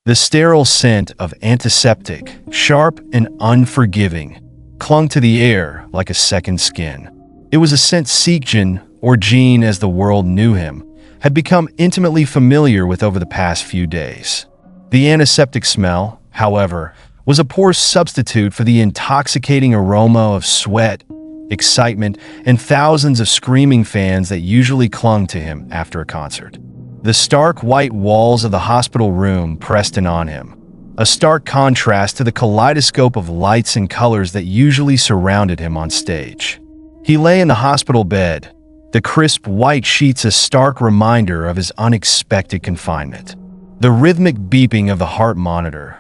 The sterile scent of antiseptic, sharp and unforgiving, clung to the air like a second skin. It was a scent SEOKJIN, or Jean as the world knew him, had become intimately familiar with over the past few days. The antiseptic smell, however, was a poor substitute for the intoxicating aroma of sweat, excitement, and thousands of screaming fans that usually clung to him after a concert. The stark white walls of the hospital room pressed in on him, a stark contrast to the kaleidoscope of lights and colors that usually surrounded him on stage. He lay in the hospital bed, the crisp white sheets a stark reminder of his unexpected confinement. The rhythmic beeping of the heart monitor,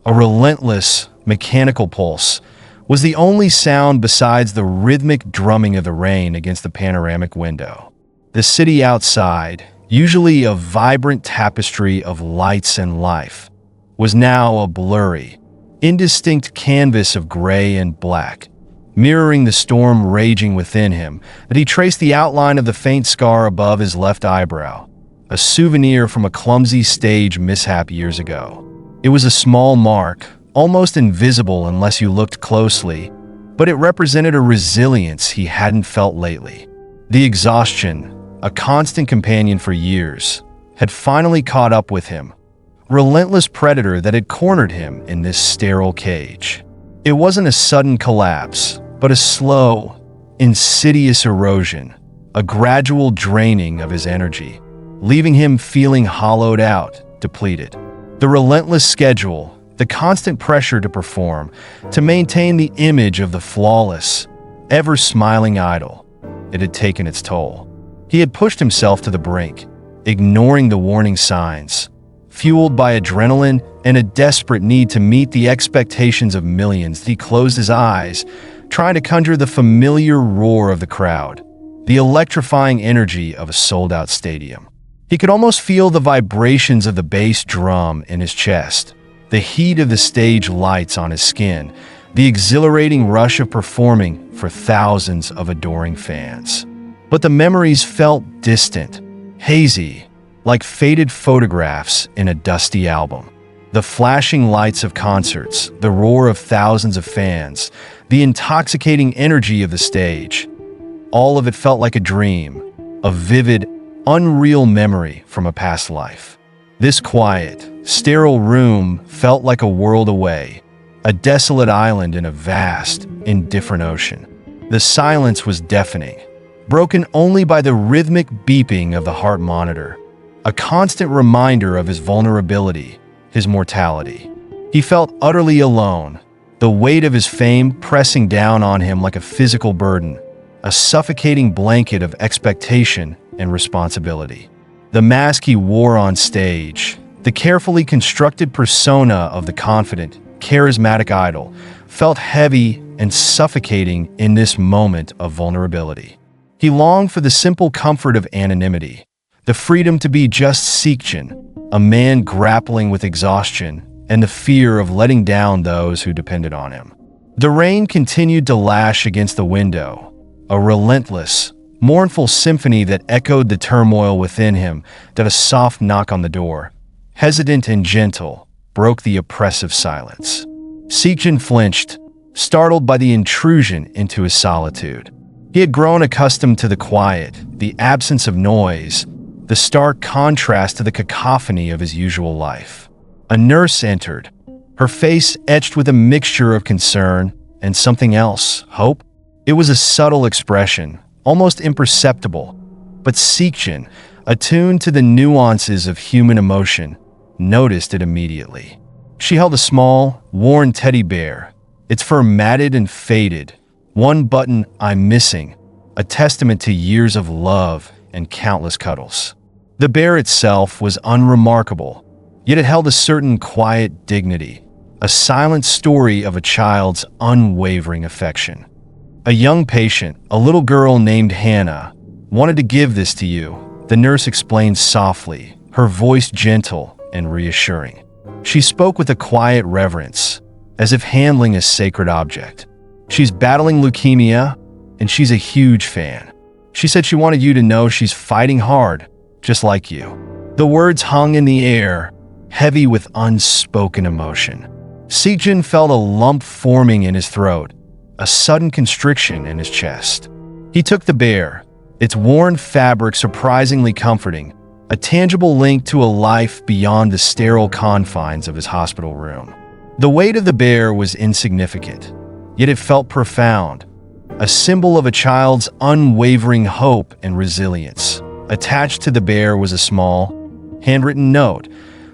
a relentless, mechanical pulse, was the only sound besides the rhythmic drumming of the rain against the panoramic window. The city outside, usually a vibrant tapestry of lights and life, was now a blurry, indistinct canvas of gray and black, mirroring the storm raging within him. That he traced the outline of the faint scar above his left eyebrow, a souvenir from a clumsy stage mishap years ago. It was a small mark, almost invisible unless you looked closely, but it represented a resilience he hadn't felt lately. The exhaustion, a constant companion for years, had finally caught up with him, relentless predator that had cornered him in this sterile cage. It wasn't a sudden collapse, but a slow, insidious erosion, a gradual draining of his energy, leaving him feeling hollowed out, depleted. The relentless schedule, the constant pressure to perform, to maintain the image of the flawless, ever-smiling idol, it had taken its toll. He had pushed himself to the brink, ignoring the warning signs, fueled by adrenaline and a desperate need to meet the expectations of millions. He closed his eyes, trying to conjure the familiar roar of the crowd, the electrifying energy of a sold-out stadium. He could almost feel the vibrations of the bass drum in his chest, the heat of the stage lights on his skin, the exhilarating rush of performing for thousands of adoring fans. But the memories felt distant, hazy, like faded photographs in a dusty album. The flashing lights of concerts, the roar of thousands of fans, the intoxicating energy of the stage, all of it felt like a dream, a vivid, unreal memory from a past life. This quiet, sterile room felt like a world away, a desolate island in a vast, indifferent ocean. The silence was deafening, broken only by the rhythmic beeping of the heart monitor, a constant reminder of his vulnerability, his mortality. He felt utterly alone, the weight of his fame pressing down on him like a physical burden, a suffocating blanket of expectation and responsibility. The mask he wore on stage, the carefully constructed persona of the confident, charismatic idol, felt heavy and suffocating in this moment of vulnerability. He longed for the simple comfort of anonymity, the freedom to be just SEOKJIN, a man grappling with exhaustion and the fear of letting down those who depended on him. The rain continued to lash against the window, a relentless, mournful symphony that echoed the turmoil within him. That a soft knock on the door, hesitant and gentle, broke the oppressive silence. SEOKJIN flinched, startled by the intrusion into his solitude. He had grown accustomed to the quiet, the absence of noise, the stark contrast to the cacophony of his usual life. A nurse entered, her face etched with a mixture of concern and something else, hope. It was a subtle expression, almost imperceptible, but SEOKJIN, attuned to the nuances of human emotion, noticed it immediately. She held a small, worn teddy bear, its fur matted and faded, one button I'm missing, a testament to years of love and countless cuddles. The bear itself was unremarkable, yet it held a certain quiet dignity, a silent story of a child's unwavering affection. A young patient, a little girl named Hannah, wanted to give this to you, the nurse explained softly, her voice gentle and reassuring. She spoke with a quiet reverence, as if handling a sacred object. She's battling leukemia, and she's a huge fan. She said she wanted you to know she's fighting hard, just like you. The words hung in the air, heavy with unspoken emotion. Seokjin felt a lump forming in his throat, a sudden constriction in his chest. He took the bear, its worn fabric surprisingly comforting, a tangible link to a life beyond the sterile confines of his hospital room. The weight of the bear was insignificant, yet it felt profound, a symbol of a child's unwavering hope and resilience. Attached to the bear was a small, handwritten note,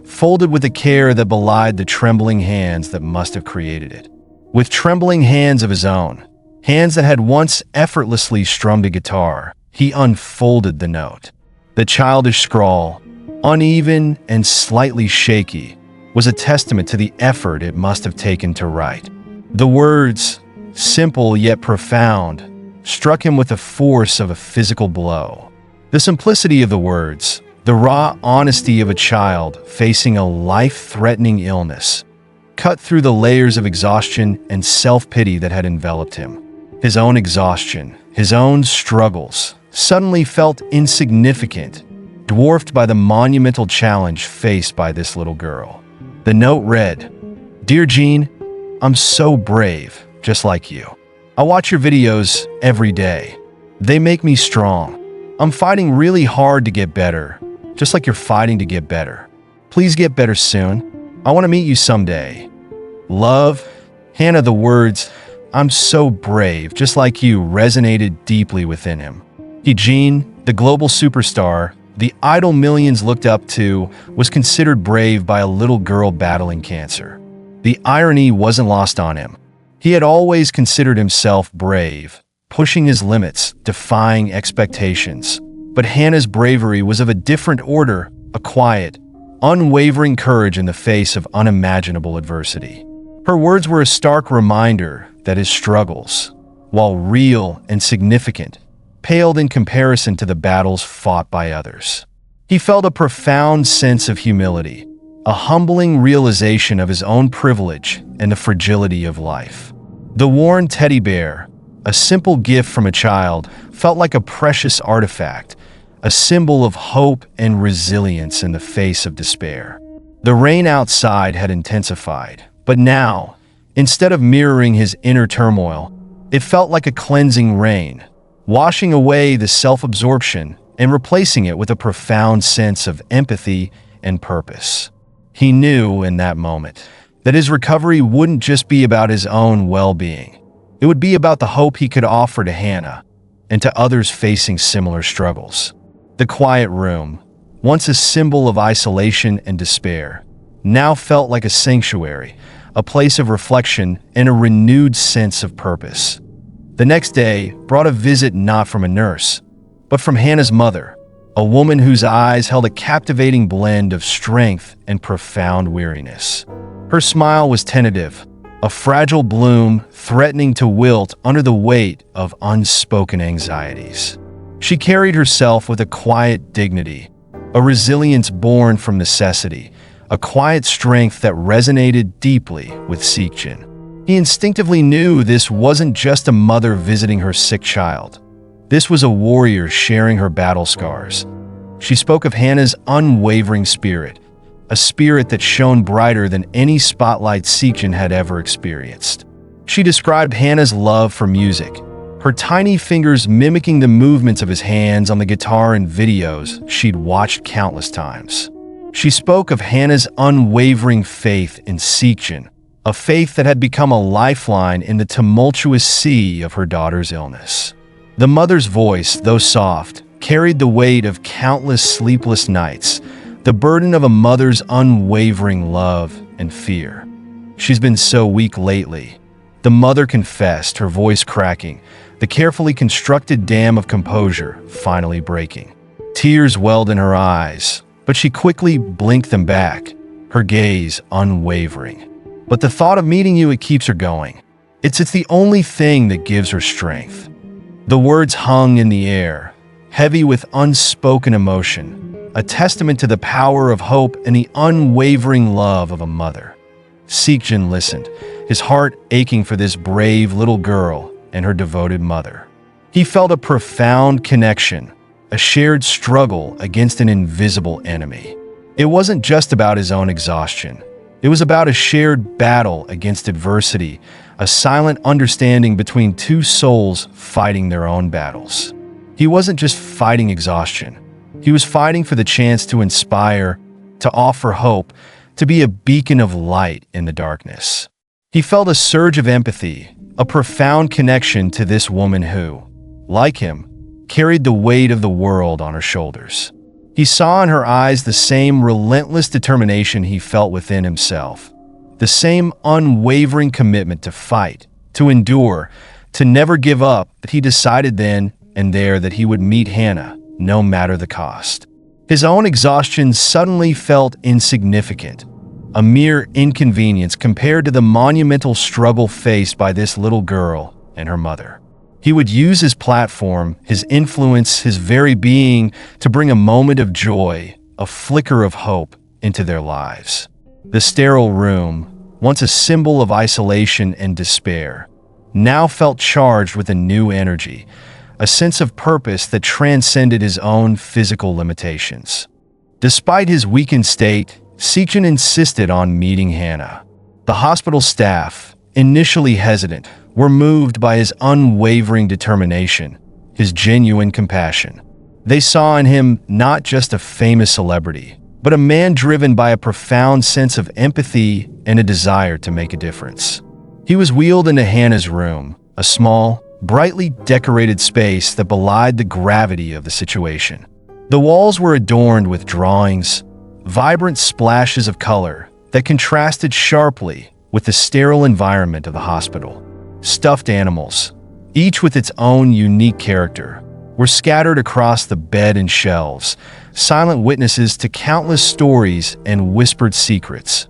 folded with a care that belied the trembling hands that must have created it. With trembling hands of his own, hands that had once effortlessly strummed a guitar, he unfolded the note. The childish scrawl, uneven and slightly shaky, was a testament to the effort it must have taken to write. The words, simple yet profound, struck him with the force of a physical blow. The simplicity of the words, the raw honesty of a child facing a life-threatening illness, cut through the layers of exhaustion and self-pity that had enveloped him. His own exhaustion, his own struggles, suddenly felt insignificant, dwarfed by the monumental challenge faced by this little girl. The note read, "Dear Jean, I'm so brave, just like you. I watch your videos every day. They make me strong. I'm fighting really hard to get better, just like you're fighting to get better. Please get better soon. I want to meet you someday. Love." Hannah, the words, "I'm so brave, just like you," resonated deeply within him. Jean, the global superstar, the idol millions looked up to, was considered brave by a little girl battling cancer. The irony wasn't lost on him. He had always considered himself brave, pushing his limits, defying expectations. But Hannah's bravery was of a different order, a quiet, unwavering courage in the face of unimaginable adversity. Her words were a stark reminder that his struggles, while real and significant, paled in comparison to the battles fought by others. He felt a profound sense of humility, a humbling realization of his own privilege and the fragility of life. The worn teddy bear, a simple gift from a child, felt like a precious artifact, a symbol of hope and resilience in the face of despair. The rain outside had intensified, but now, instead of mirroring his inner turmoil, it felt like a cleansing rain, washing away the self-absorption and replacing it with a profound sense of empathy and purpose. He knew in that moment that his recovery wouldn't just be about his own well-being. It would be about the hope he could offer to Hannah and to others facing similar struggles. The quiet room, once a symbol of isolation and despair, now felt like a sanctuary, a place of reflection and a renewed sense of purpose. The next day brought a visit not from a nurse, but from Hannah's mother, a woman whose eyes held a captivating blend of strength and profound weariness. Her smile was tentative, a fragile bloom threatening to wilt under the weight of unspoken anxieties. She carried herself with a quiet dignity, a resilience born from necessity, a quiet strength that resonated deeply with Seokjin. He instinctively knew this wasn't just a mother visiting her sick child. This was a warrior sharing her battle scars. She spoke of Hannah's unwavering spirit, a spirit that shone brighter than any spotlight Seokjin had ever experienced. She described Hannah's love for music, her tiny fingers mimicking the movements of his hands on the guitar in videos she'd watched countless times. She spoke of Hannah's unwavering faith in Seokjin, a faith that had become a lifeline in the tumultuous sea of her daughter's illness. The mother's voice, though soft, carried the weight of countless sleepless nights, the burden of a mother's unwavering love and fear. "She's been so weak lately," the mother confessed, her voice cracking, the carefully constructed dam of composure finally breaking. Tears welled in her eyes, but she quickly blinked them back, her gaze unwavering. "But the thought of meeting you, it keeps her going. It's the only thing that gives her strength." The words hung in the air, heavy with unspoken emotion, a testament to the power of hope and the unwavering love of a mother. Seokjin listened, his heart aching for this brave little girl and her devoted mother. He felt a profound connection, a shared struggle against an invisible enemy. It wasn't just about his own exhaustion. It was about a shared battle against adversity, a silent understanding between two souls fighting their own battles. He wasn't just fighting exhaustion. He was fighting for the chance to inspire, to offer hope, to be a beacon of light in the darkness. He felt a surge of empathy, a profound connection to this woman who, like him, carried the weight of the world on her shoulders. He saw in her eyes the same relentless determination he felt within himself, the same unwavering commitment to fight, to endure, to never give up, that he decided then and there that he would meet Hannah, no matter the cost. His own exhaustion suddenly felt insignificant, a mere inconvenience compared to the monumental struggle faced by this little girl and her mother. He would use his platform, his influence, his very being to bring a moment of joy, a flicker of hope into their lives. The sterile room, once a symbol of isolation and despair, now felt charged with a new energy, a sense of purpose that transcended his own physical limitations. Despite his weakened state, SEOKJIN insisted on meeting Hannah. The hospital staff, initially hesitant, were moved by his unwavering determination, his genuine compassion. They saw in him not just a famous celebrity, but a man driven by a profound sense of empathy and a desire to make a difference. He was wheeled into Hannah's room, a small, brightly decorated space that belied the gravity of the situation. The walls were adorned with drawings, vibrant splashes of color that contrasted sharply with the sterile environment of the hospital. Stuffed animals, each with its own unique character, were scattered across the bed and shelves, silent witnesses to countless stories and whispered secrets.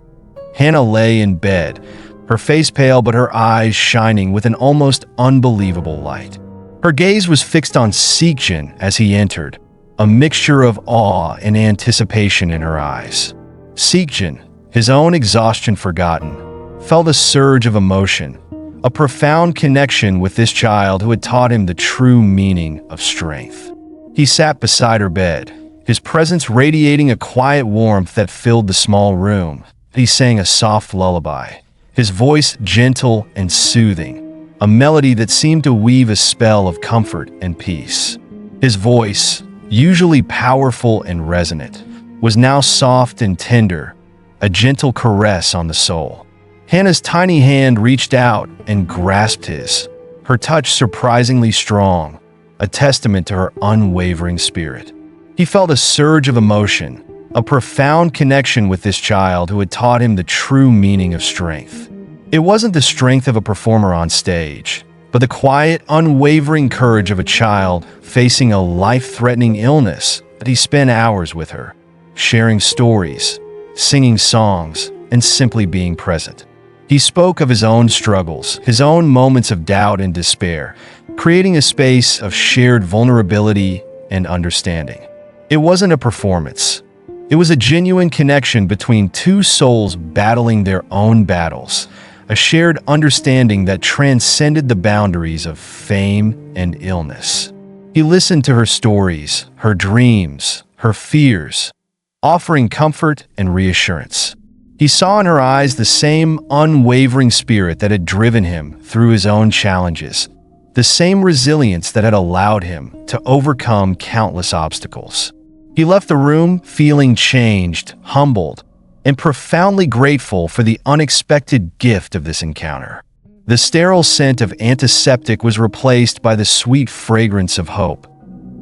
Hannah lay in bed, her face pale but her eyes shining with an almost unbelievable light. Her gaze was fixed on SEOKJIN as he entered, a mixture of awe and anticipation in her eyes. SEOKJIN, his own exhaustion forgotten, felt a surge of emotion, a profound connection with this child who had taught him the true meaning of strength. He sat beside her bed, his presence radiating a quiet warmth that filled the small room. He sang a soft lullaby, his voice gentle and soothing, a melody that seemed to weave a spell of comfort and peace. His voice, usually powerful and resonant, was now soft and tender, a gentle caress on the soul. Hannah's tiny hand reached out and grasped his, her touch surprisingly strong, a testament to her unwavering spirit. He felt a surge of emotion, a profound connection with this child who had taught him the true meaning of strength. It wasn't the strength of a performer on stage, but the quiet, unwavering courage of a child facing a life-threatening illness that he spent hours with her, sharing stories, singing songs, and simply being present. He spoke of his own struggles, his own moments of doubt and despair, creating a space of shared vulnerability and understanding. It wasn't a performance. It was a genuine connection between two souls battling their own battles, a shared understanding that transcended the boundaries of fame and illness. He listened to her stories, her dreams, her fears, offering comfort and reassurance. He saw in her eyes the same unwavering spirit that had driven him through his own challenges, the same resilience that had allowed him to overcome countless obstacles. He left the room feeling changed, humbled, and profoundly grateful for the unexpected gift of this encounter. The sterile scent of antiseptic was replaced by the sweet fragrance of hope,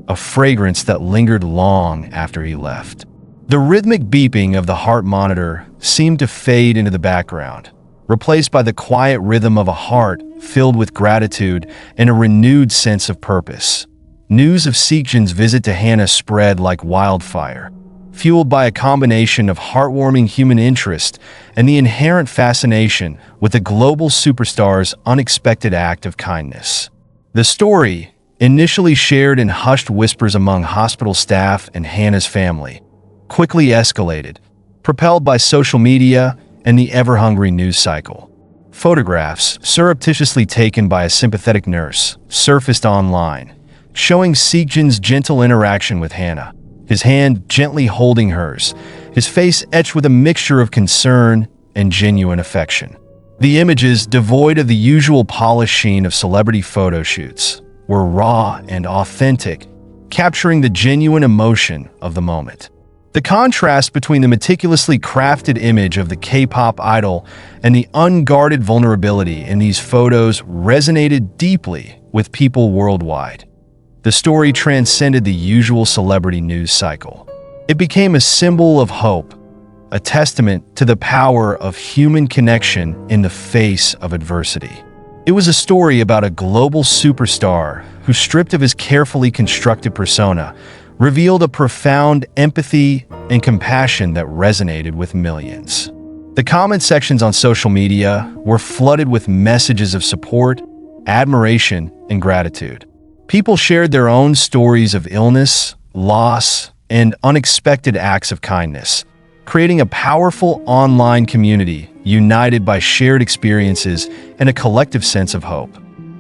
a fragrance that lingered long after he left. The rhythmic beeping of the heart monitor seemed to fade into the background, replaced by the quiet rhythm of a heart filled with gratitude and a renewed sense of purpose. News of SEOKJIN's visit to Hannah spread like wildfire, fueled by a combination of heartwarming human interest and the inherent fascination with the global superstar's unexpected act of kindness. The story, initially shared in hushed whispers among hospital staff and Hannah's family, quickly escalated, propelled by social media and the ever-hungry news cycle. Photographs, surreptitiously taken by a sympathetic nurse, surfaced online, showing SEOKJIN's gentle interaction with Hannah, his hand gently holding hers, his face etched with a mixture of concern and genuine affection. The images, devoid of the usual polished sheen of celebrity photo shoots, were raw and authentic, capturing the genuine emotion of the moment. The contrast between the meticulously crafted image of the K-pop idol and the unguarded vulnerability in these photos resonated deeply with people worldwide. The story transcended the usual celebrity news cycle. It became a symbol of hope, a testament to the power of human connection in the face of adversity. It was a story about a global superstar who, stripped of his carefully constructed persona, revealed a profound empathy and compassion that resonated with millions. The comment sections on social media were flooded with messages of support, admiration, and gratitude. People shared their own stories of illness, loss, and unexpected acts of kindness, creating a powerful online community united by shared experiences and a collective sense of hope.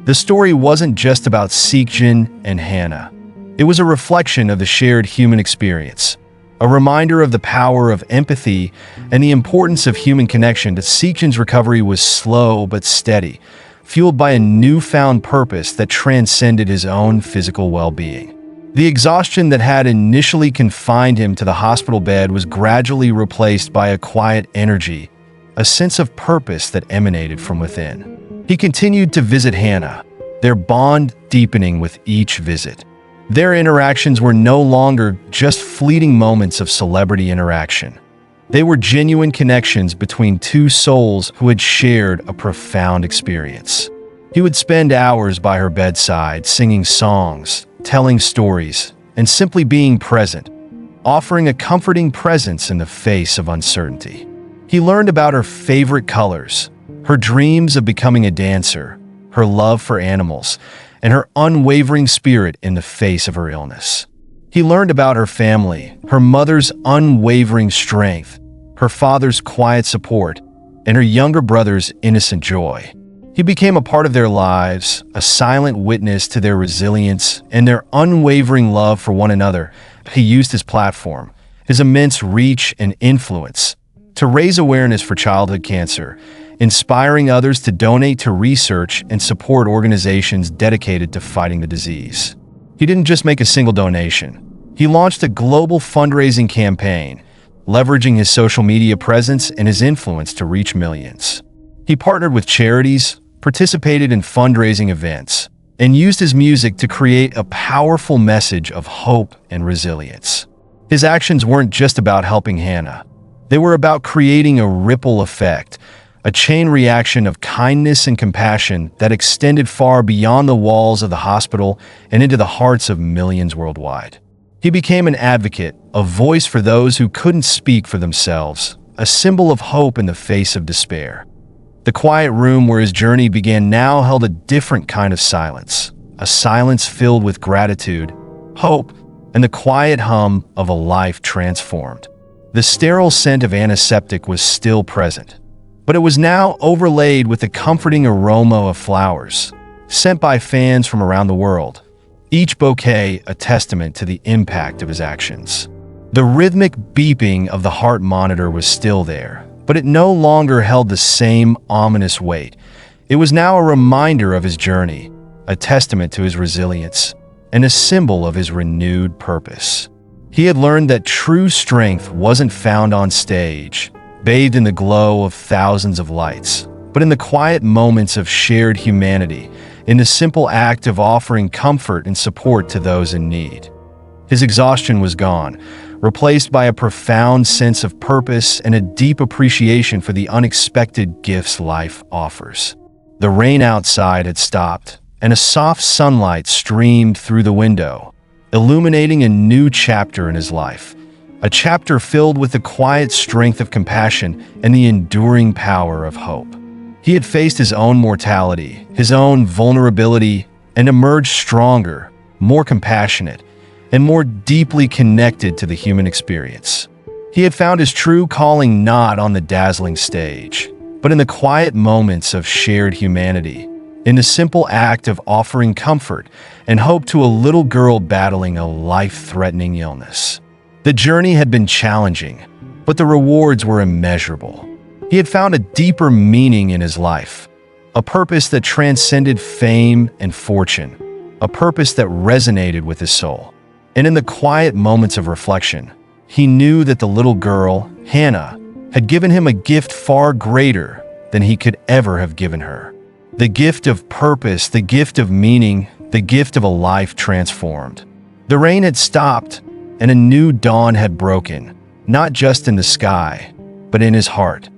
The story wasn't just about Seokjin and Hannah. It was a reflection of the shared human experience, a reminder of the power of empathy and the importance of human connection. That Seokjin's recovery was slow but steady, fueled by a newfound purpose that transcended his own physical well-being. The exhaustion that had initially confined him to the hospital bed was gradually replaced by a quiet energy, a sense of purpose that emanated from within. He continued to visit Hannah, their bond deepening with each visit. Their interactions were no longer just fleeting moments of celebrity interaction. They were genuine connections between two souls who had shared a profound experience. He would spend hours by her bedside, singing songs, telling stories, and simply being present, offering a comforting presence in the face of uncertainty. He learned about her favorite colors, her dreams of becoming a dancer, her love for animals, and her unwavering spirit in the face of her illness. He learned about her family, her mother's unwavering strength, her father's quiet support, and her younger brother's innocent joy. He became a part of their lives, a silent witness to their resilience and their unwavering love for one another. He used his platform, his immense reach and influence, to raise awareness for childhood cancer, inspiring others to donate to research and support organizations dedicated to fighting the disease. He didn't just make a single donation. He launched a global fundraising campaign, leveraging his social media presence and his influence to reach millions. He partnered with charities, participated in fundraising events, and used his music to create a powerful message of hope and resilience. His actions weren't just about helping Hannah. They were about creating a ripple effect, a chain reaction of kindness and compassion that extended far beyond the walls of the hospital and into the hearts of millions worldwide. He became an advocate, a voice for those who couldn't speak for themselves, a symbol of hope in the face of despair. The quiet room where his journey began now held a different kind of silence, a silence filled with gratitude, hope, and the quiet hum of a life transformed. The sterile scent of antiseptic was still present, but it was now overlaid with the comforting aroma of flowers, sent by fans from around the world, each bouquet a testament to the impact of his actions. The rhythmic beeping of the heart monitor was still there, but it no longer held the same ominous weight. It was now a reminder of his journey, a testament to his resilience, and a symbol of his renewed purpose. He had learned that true strength wasn't found on stage, bathed in the glow of thousands of lights, but in the quiet moments of shared humanity, in the simple act of offering comfort and support to those in need. His exhaustion was gone, replaced by a profound sense of purpose and a deep appreciation for the unexpected gifts life offers. The rain outside had stopped, and a soft sunlight streamed through the window, illuminating a new chapter in his life, a chapter filled with the quiet strength of compassion and the enduring power of hope. He had faced his own mortality, his own vulnerability, and emerged stronger, more compassionate, and more deeply connected to the human experience. He had found his true calling not on the dazzling stage, but in the quiet moments of shared humanity, in the simple act of offering comfort and hope to a little girl battling a life-threatening illness. The journey had been challenging, but the rewards were immeasurable. He had found a deeper meaning in his life, a purpose that transcended fame and fortune, a purpose that resonated with his soul. And in the quiet moments of reflection, he knew that the little girl, Hannah, had given him a gift far greater than he could ever have given her. The gift of purpose, the gift of meaning, the gift of a life transformed. The rain had stopped, and a new dawn had broken, not just in the sky, but in his heart.